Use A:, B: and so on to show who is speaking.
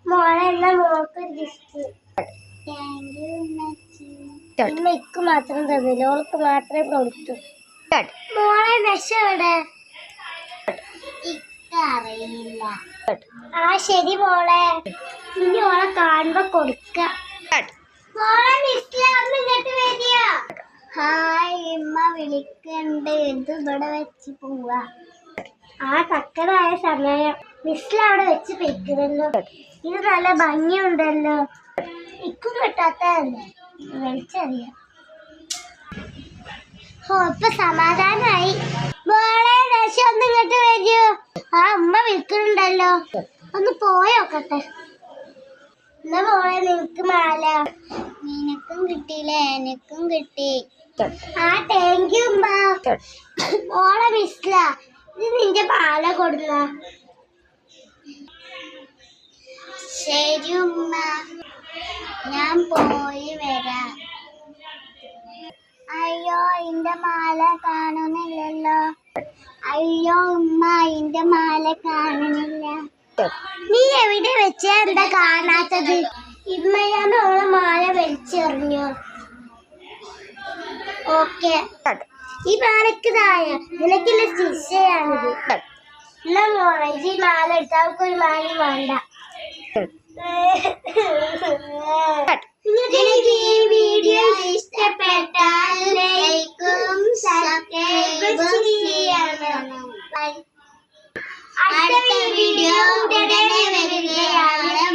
A: മോളെ എന്നാ മോൾക്ക് ഗിഫ്റ്റ്. ഇമ്മയ്ക്ക് മാത്രം തന്നില്ല, ഓൾക്ക് മാത്രമേ കൊടുത്തു. മോളെ വിഷം എവിടെ? അറിയില്ല. ആ ശരി മോളെ, ഇനി ഓളെ കാണുമ്പോ കൊടുക്ക. ഹായ്, ഇമ്മ വിളിക്കണ്ട്. ഇത് ഇവിടെ വെച്ച് പോവാ. ആ തക്കതായ സമയം മിസ്സിൽ അവിടെ വെച്ച് പെയ്ക്കുന്നല്ലോ. ഇത് നല്ല ഭംഗിയുണ്ടല്ലോ. ഇക്കും കിട്ടാത്തതല്ലേ, വലിച്ചറിയാം. ഓ ഇപ്പൊ സമാധാനായി. മോളെ ദേശം ഒന്ന് ഇങ്ങോട്ട് വരൂ. ആ അമ്മ വിളിക്കുന്നുണ്ടല്ലോ, ഒന്ന് പോയോക്കട്ടെ. എന്നാ മോളെ നിനക്ക് മാല. നിനക്കും കിട്ടിയില്ലേ? എനിക്കും കിട്ടി. ആ താങ്ക് യു ഉമ്മ. മോളെ മിസ്സില, ഇത് നിന്റെ മാല കൊടുന്ന. ശരി ഉമ്മ, ഞാൻ പോയി വരാം. അയ്യോ ഇന്റെ മാല കാണുന്നില്ലല്ലോ. അയ്യോ ഉമ്മ, ഇന്റെ മാല കാണുന്നില്ല. നീ എവിടെ വെച്ച എന്താ കാണാത്തത്? ഇമ്മയാണ് ഓളെ മാല വലിച്ചെറിഞ്ഞു. ഓക്കെ, ഈ മാലക്ക് തായ നിനക്കുള്ള ശിക്ഷയാണിത്. എന്നാ മോളെ ഈ മാല എടുത്ത് അവൾക്കൊരു മാലയും വേണ്ട. നിങ്ങൾക്ക് ഈ വീഡിയോ ഇഷ്ടപ്പെട്ടാൽ ലൈക്കും സബ്സ്ക്രൈബും ചെയ്യണം. അടുത്ത വീഡിയോ ഉടനെ വരികയാണ്.